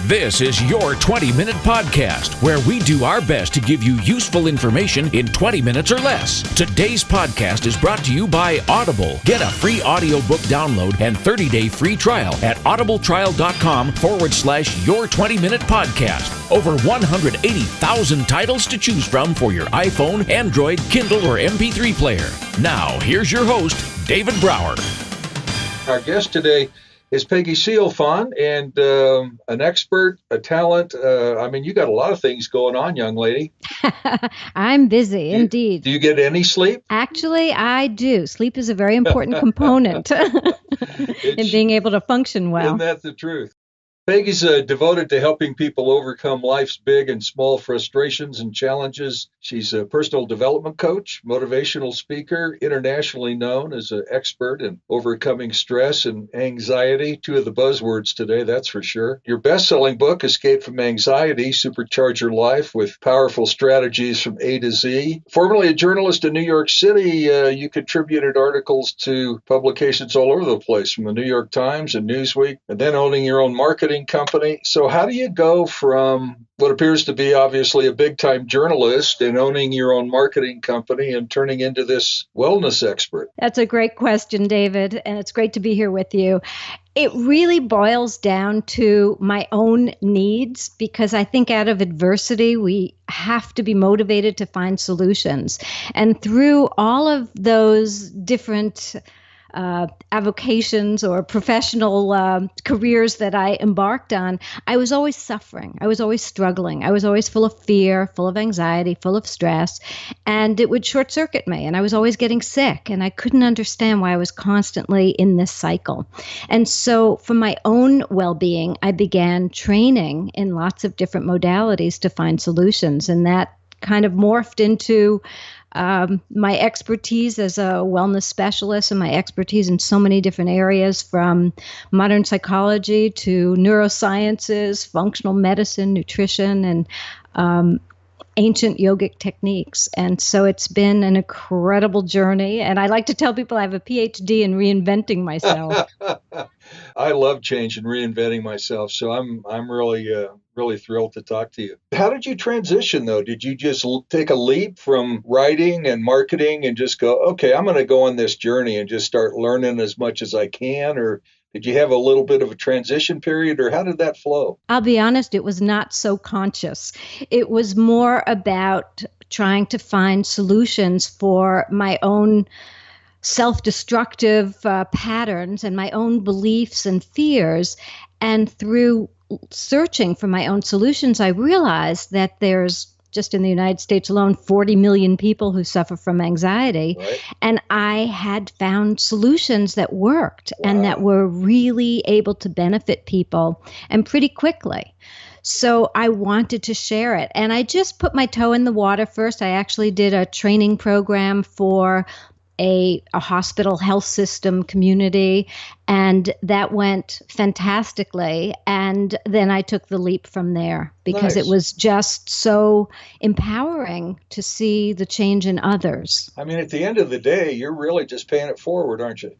This is your 20-minute podcast, where we do our best to give you useful information in 20 minutes or less. Today's podcast is brought to you by Audible. Get a free audiobook download and 30-day free trial at audibletrial.com/your 20-minute podcast. Over 180,000 titles to choose from for your iPhone, Android, Kindle, or MP3 player. Now, here's your host, David Brower. Our guest today is Peggy Sealfon, and an expert, a talent. You got a lot of things going on, young lady. I'm busy, indeed. Do you get any sleep? Actually, I do. Sleep is a very important component in being able to function well. Isn't that the truth? Peggy's devoted to helping people overcome life's big and small frustrations and challenges. She's a personal development coach, motivational speaker, internationally known as an expert in overcoming stress and anxiety. Two of the buzzwords today, that's for sure. Your best-selling book, Escape from Anxiety, Supercharge Your Life with Powerful Strategies from A to Z. Formerly a journalist in New York City, you contributed articles to publications all over the place, from the New York Times and Newsweek, and then owning your own marketing company. So how do you go from what appears to be obviously a big-time journalist and owning your own marketing company and turning into this wellness expert? That's a great question, David, and it's great to be here with you. It really boils down to my own needs, because I think out of adversity, we have to be motivated to find solutions. And through all of those different avocations or professional careers that I embarked on, I was always suffering. I was always struggling. I was always full of fear, full of anxiety, full of stress, and it would short circuit me. And I was always getting sick, and I couldn't understand why I was constantly in this cycle. And so for my own well-being, I began training in lots of different modalities to find solutions. And that kind of morphed into my expertise as a wellness specialist and my expertise in so many different areas, from modern psychology to neurosciences, functional medicine, nutrition, and ancient yogic techniques. And so it's been an incredible journey. And I like to tell people I have a PhD in reinventing myself. I love change and reinventing myself. So I'm really thrilled to talk to you. How did you transition, though? Did you just take a leap from writing and marketing and just go, okay, I'm going to go on this journey and just start learning as much as I can? Or did you have a little bit of a transition period, or how did that flow? I'll be honest, it was not so conscious. It was more about trying to find solutions for my own self-destructive patterns and my own beliefs and fears. And through searching for my own solutions, I realized that there's, just in the United States alone, 40 million people who suffer from anxiety. Right. And I had found solutions that worked. Wow. And that were really able to benefit people, and pretty quickly. So I wanted to share it. And I just put my toe in the water first. I actually did a training program for a hospital health system community, and that went fantastically. And then I took the leap from there, because Nice. It was just so empowering to see the change in others. I mean, at the end of the day, you're really just paying it forward, aren't you?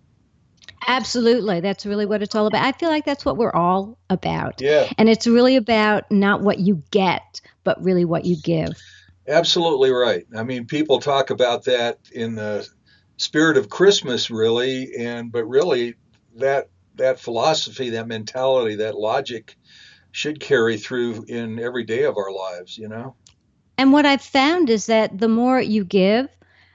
Absolutely. That's really what it's all about. I feel like that's what we're all about. Yeah. And it's really about not what you get, but really what you give. Absolutely right. I mean, people talk about that in the spirit of Christmas, really, but really that philosophy, that mentality, that logic should carry through in every day of our lives, you know? And what I've found is that the more you give,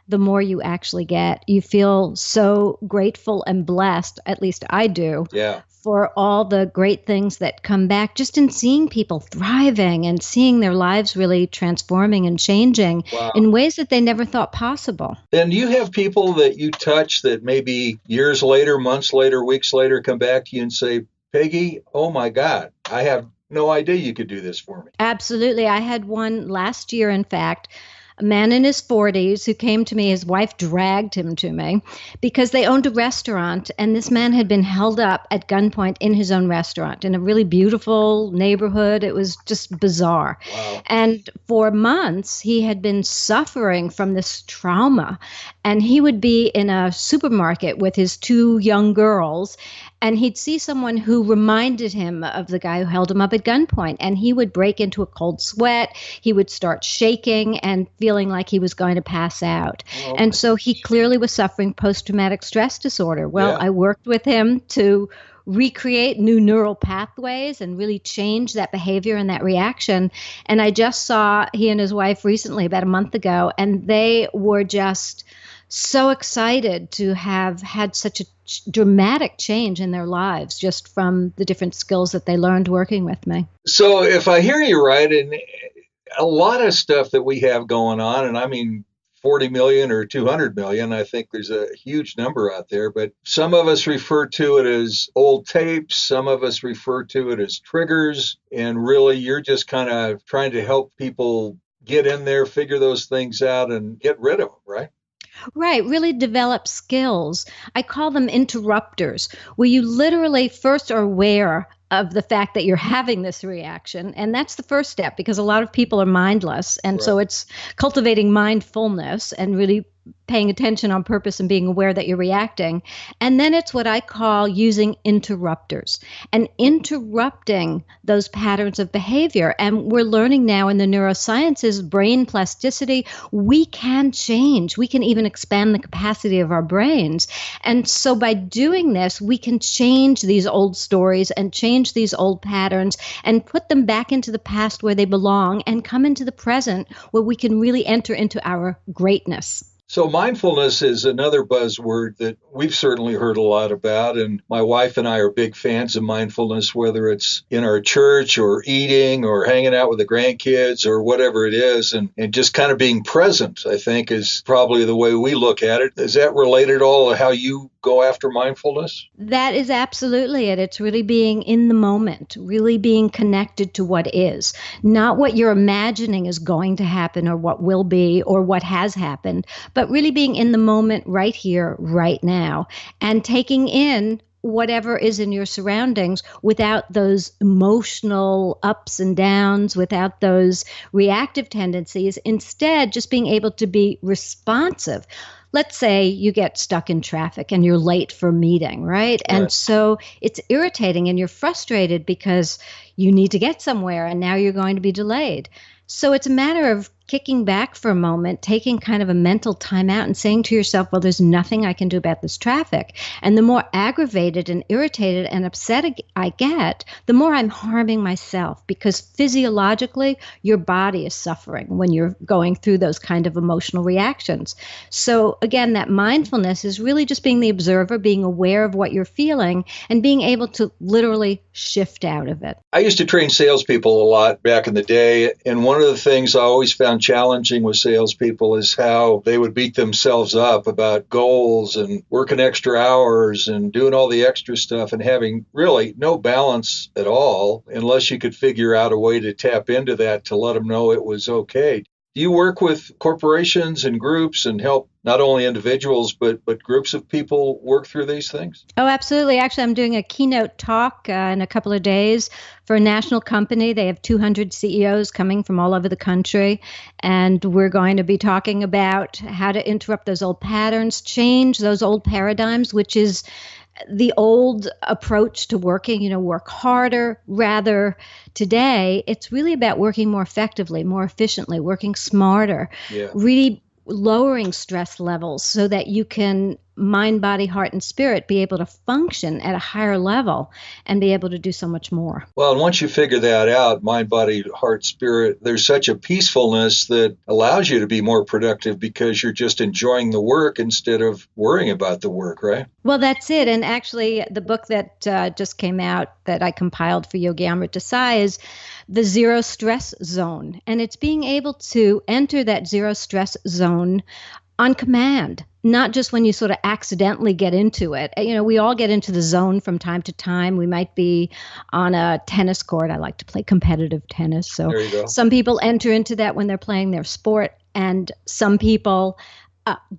the more you actually get. You feel so grateful and blessed, at least I do, Yeah. for all the great things that come back just in seeing people thriving and seeing their lives really transforming and changing Wow. in ways that they never thought possible. And you have people that you touch that maybe years later, months later, weeks later, come back to you and say, Peggy, oh my God, I have no idea you could do this for me. Absolutely. I had one last year, in fact, a man in his 40s who came to me. His wife dragged him to me because they owned a restaurant, and this man had been held up at gunpoint in his own restaurant in a really beautiful neighborhood. It was just bizarre. Wow. And for months, he had been suffering from this trauma, and he would be in a supermarket with his two young girls, And he'd see someone who reminded him of the guy who held him up at gunpoint, and he would break into a cold sweat. He would start shaking and feeling like he was going to pass out. Oh, And so he clearly was suffering post-traumatic stress disorder. Well, yeah. I worked with him to recreate new neural pathways and really change that behavior and that reaction. And I just saw he and his wife recently, about a month ago, and they were just so excited to have had such a dramatic change in their lives just from the different skills that they learned working with me. So if I hear you right, and a lot of stuff that we have going on, and I mean 40 million or 200 million, I think there's a huge number out there, but some of us refer to it as old tapes, some of us refer to it as triggers, and really you're just kind of trying to help people get in there, figure those things out, and get rid of them, right? Right, really develop skills. I call them interrupters, where you literally first are aware of the fact that you're having this reaction. And that's the first step, because a lot of people are mindless. And so it's cultivating mindfulness and really paying attention on purpose and being aware that you're reacting. And then it's what I call using interrupters and interrupting those patterns of behavior. And we're learning now in the neurosciences, brain plasticity, we can change. We can even expand the capacity of our brains. And so by doing this, we can change these old stories and change these old patterns and put them back into the past where they belong and come into the present where we can really enter into our greatness. So mindfulness is another buzzword that we've certainly heard a lot about. And my wife and I are big fans of mindfulness, whether it's in our church or eating or hanging out with the grandkids or whatever it is. And just kind of being present, I think, is probably the way we look at it. Is that related at all to how you go after mindfulness? That is absolutely it. It's really being in the moment, really being connected to what is, not what you're imagining is going to happen or what will be or what has happened, but really being in the moment right here, right now, and taking in whatever is in your surroundings without those emotional ups and downs, without those reactive tendencies, instead just being able to be responsive. Let's say you get stuck in traffic and you're late for a meeting, right? And so it's irritating and you're frustrated because you need to get somewhere and now you're going to be delayed. So it's a matter of kicking back for a moment, taking kind of a mental time out and saying to yourself, well, there's nothing I can do about this traffic. And the more aggravated and irritated and upset I get, the more I'm harming myself, because physiologically, your body is suffering when you're going through those kind of emotional reactions. So again, that mindfulness is really just being the observer, being aware of what you're feeling and being able to literally shift out of it. I used to train salespeople a lot back in the day. And one of the things I always found challenging with salespeople is how they would beat themselves up about goals and working extra hours and doing all the extra stuff and having really no balance at all, unless you could figure out a way to tap into that to let them know it was okay. Do you work with corporations and groups and help not only individuals, but groups of people work through these things? Oh, absolutely. Actually, I'm doing a keynote talk in a couple of days for a national company. They have 200 CEOs coming from all over the country. And we're going to be talking about how to interrupt those old patterns, change those old paradigms, which is the old approach to working, work harder. Rather, today, it's really about working more effectively, more efficiently, working smarter, really lowering stress levels so that you can mind, body, heart, and spirit be able to function at a higher level and be able to do so much more. Well, and once you figure that out, mind, body, heart, spirit, there's such a peacefulness that allows you to be more productive because you're just enjoying the work instead of worrying about the work, right? Well, that's it. And actually, the book that just came out that I compiled for Yogi Amrit Desai is the zero stress zone. And it's being able to enter that zero stress zone on command, not just when you sort of accidentally get into it. We all get into the zone from time to time. We might be on a tennis court. I like to play competitive tennis. So there you go. Some people enter into that when they're playing their sport, and some people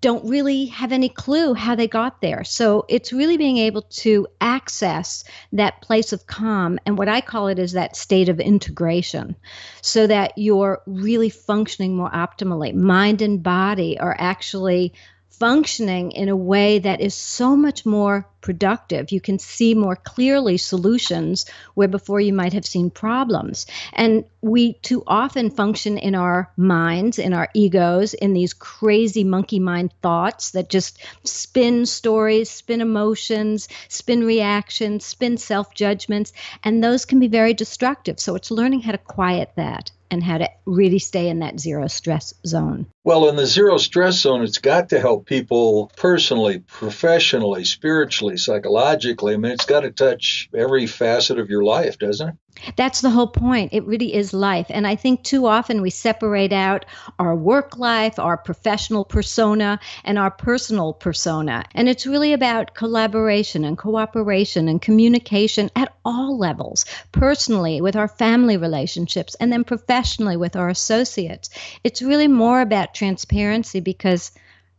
don't really have any clue how they got there. So it's really being able to access that place of calm. And what I call it is that state of integration, so that you're really functioning more optimally. Mind and body are actually functioning in a way that is so much more productive. You can see more clearly solutions where before you might have seen problems. And we too often function in our minds, in our egos, in these crazy monkey mind thoughts that just spin stories, spin emotions, spin reactions, spin self-judgments, and those can be very destructive. So it's learning how to quiet that and how to really stay in that zero stress zone. Well, in the zero stress zone, it's got to help people personally, professionally, spiritually, psychologically. I mean, it's got to touch every facet of your life, doesn't it? That's the whole point. It really is life. And I think too often we separate out our work life, our professional persona, and our personal persona. And it's really about collaboration and cooperation and communication at all levels, personally with our family relationships, and then professionally with our associates. It's really more about transparency because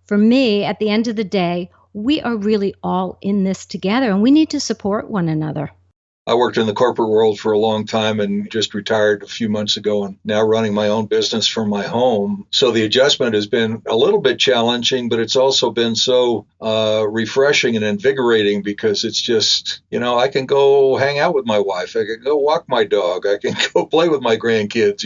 for me, at the end of the day, we are really all in this together and we need to support one another. I worked in the corporate world for a long time and just retired a few months ago and now running my own business from my home. So the adjustment has been a little bit challenging, but it's also been so refreshing and invigorating because it's just, I can go hang out with my wife. I can go walk my dog. I can go play with my grandkids,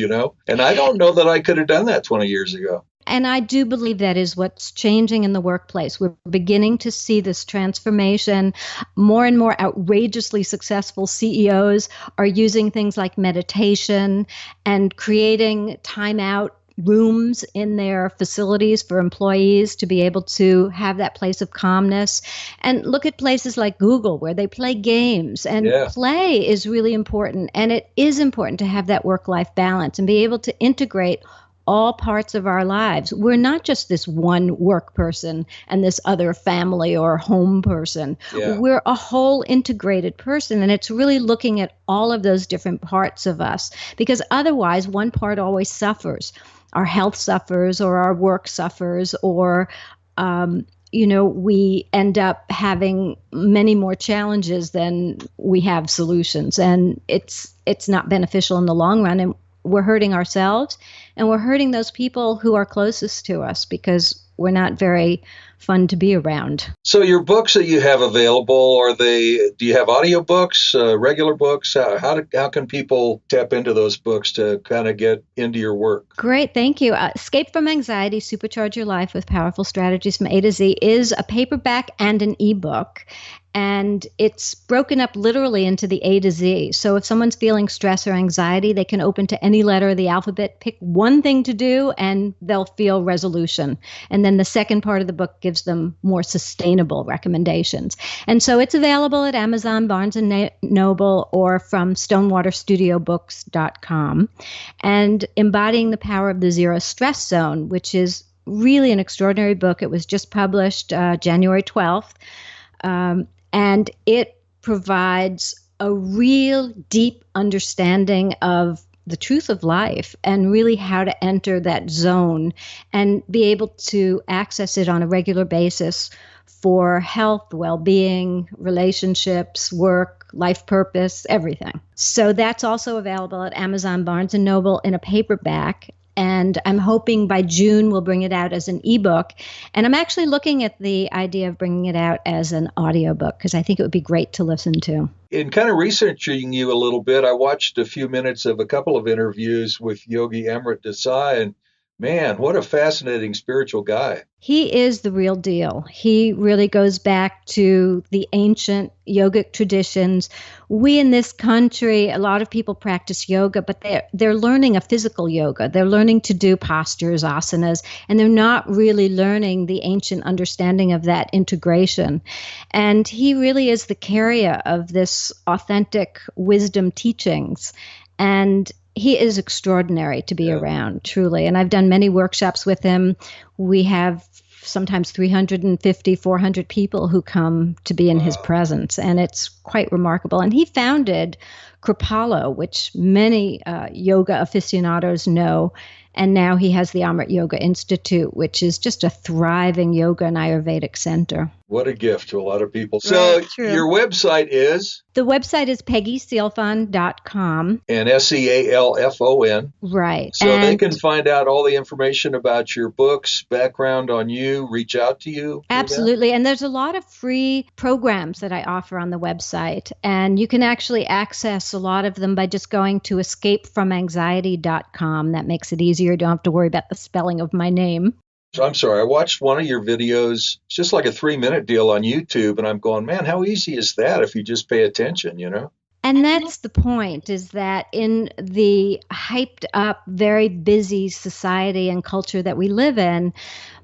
and I don't know that I could have done that 20 years ago. And I do believe that is what's changing in the workplace. We're beginning to see this transformation. More and more outrageously successful CEOs are using things like meditation and creating timeout rooms in their facilities for employees to be able to have that place of calmness. And look at places like Google where they play games, and play is really important. And it is important to have that work-life balance and be able to integrate all parts of our lives. We're not just this one work person and this other family or home person. Yeah. We're a whole integrated person, and it's really looking at all of those different parts of us, because otherwise one part always suffers. Our health suffers, or our work suffers, or we end up having many more challenges than we have solutions, and it's not beneficial in the long run. And we're hurting ourselves, and we're hurting those people who are closest to us because we're not very fun to be around. So your books that you have available, do you have audiobooks, regular books? How can people tap into those books to kind of get into your work? Great, thank you. Escape from Anxiety, Supercharge Your Life with Powerful Strategies from A to Z is a paperback and an ebook. And it's broken up literally into the A to Z. So if someone's feeling stress or anxiety, they can open to any letter of the alphabet, pick one thing to do, and they'll feel resolution. And then the second part of the book gives them more sustainable recommendations. And so it's available at Amazon, Barnes & Noble, or from stonewaterstudiobooks.com. And Embodying the Power of the Zero Stress Zone, which is really an extraordinary book. It was just published January 12th. And it provides a real deep understanding of the truth of life and really how to enter that zone and be able to access it on a regular basis for health, well-being, relationships, work, life purpose, everything. So that's also available at Amazon, Barnes & Noble in a paperback. And I'm hoping by June we'll bring it out as an ebook. And I'm actually looking at the idea of bringing it out as an audiobook because I think it would be great to listen to. In kind of researching you a little bit, I watched a few minutes of a couple of interviews with Yogi Amrit Desai, and man, what a fascinating spiritual guy. He is the real deal. He really goes back to the ancient yogic traditions. We in this country, a lot of people practice yoga, but they're learning a physical yoga. They're learning to do postures, asanas, and they're not really learning the ancient understanding of that integration. And he really is the carrier of this authentic wisdom teachings. And he is extraordinary to be around, truly. And I've done many workshops with him. We have sometimes 350, 400 people who come to be in his presence. And it's quite remarkable. And he founded Kripalu, which many yoga aficionados know. And now he has the Amrit Yoga Institute, which is just a thriving yoga and Ayurvedic center. What a gift to a lot of people. So your website is? The website is PeggySealfon.com. And Sealfon. Right. So they can find out all the information about your books, background on you, reach out to you. Absolutely. And there's a lot of free programs that I offer on the website. And you can actually access a lot of them by just going to escapefromanxiety.com. That makes it easier. You don't have to worry about the spelling of my name. I'm sorry, I watched one of your videos. It's just like a 3-minute deal on YouTube. And I'm going, man, how easy is that if you just pay attention, you know? And that's the point, is that in the hyped up, very busy society and culture that we live in,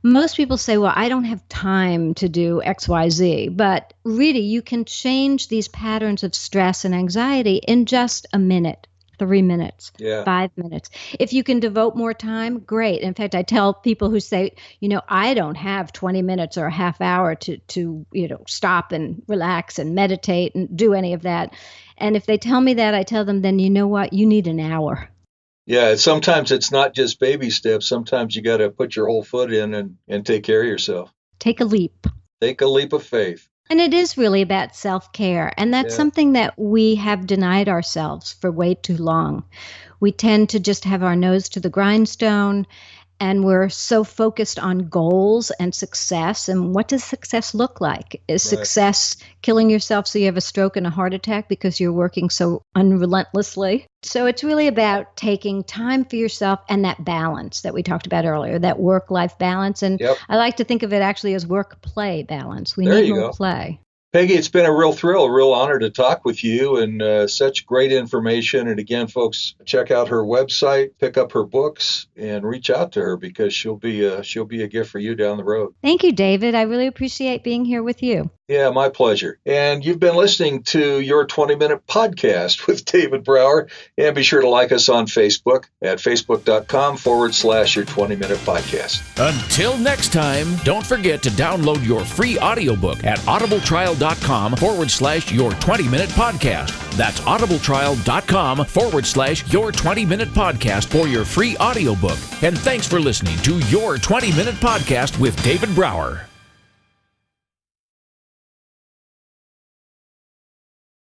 most people say, well, I don't have time to do X, Y, Z. But really, you can change these patterns of stress and anxiety in just a minute. 3 minutes, 5 minutes. If you can devote more time, great. In fact, I tell people who say, I don't have 20 minutes or a half hour to stop and relax and meditate and do any of that. And if they tell me that, I tell them, then you know what? You need an hour. Yeah, sometimes it's not just baby steps. Sometimes you got to put your whole foot in and take care of yourself. Take a leap. Take a leap of faith. And it is really about self-care. And that's something that we have denied ourselves for way too long. We tend to just have our nose to the grindstone, and we're so focused on goals and success. And what does success look like? Is success killing yourself so you have a stroke and a heart attack because you're working so unrelentlessly? So it's really about taking time for yourself and that balance that we talked about earlier, that work-life balance. And I like to think of it actually as work-play balance. We need more play. Peggy, it's been a real thrill, a real honor to talk with you, and such great information. And again, folks, check out her website, pick up her books, and reach out to her because she'll be a gift for you down the road. Thank you, David. I really appreciate being here with you. Yeah, my pleasure. And you've been listening to Your 20-Minute Podcast with David Brower. And be sure to like us on Facebook at facebook.com/Your 20-Minute Podcast. Until next time, don't forget to download your free audiobook at audibletrial.com/Your 20-Minute Podcast. That's audibletrial.com/Your 20-Minute Podcast for your free audiobook. And thanks for listening to Your 20-Minute Podcast with David Brower.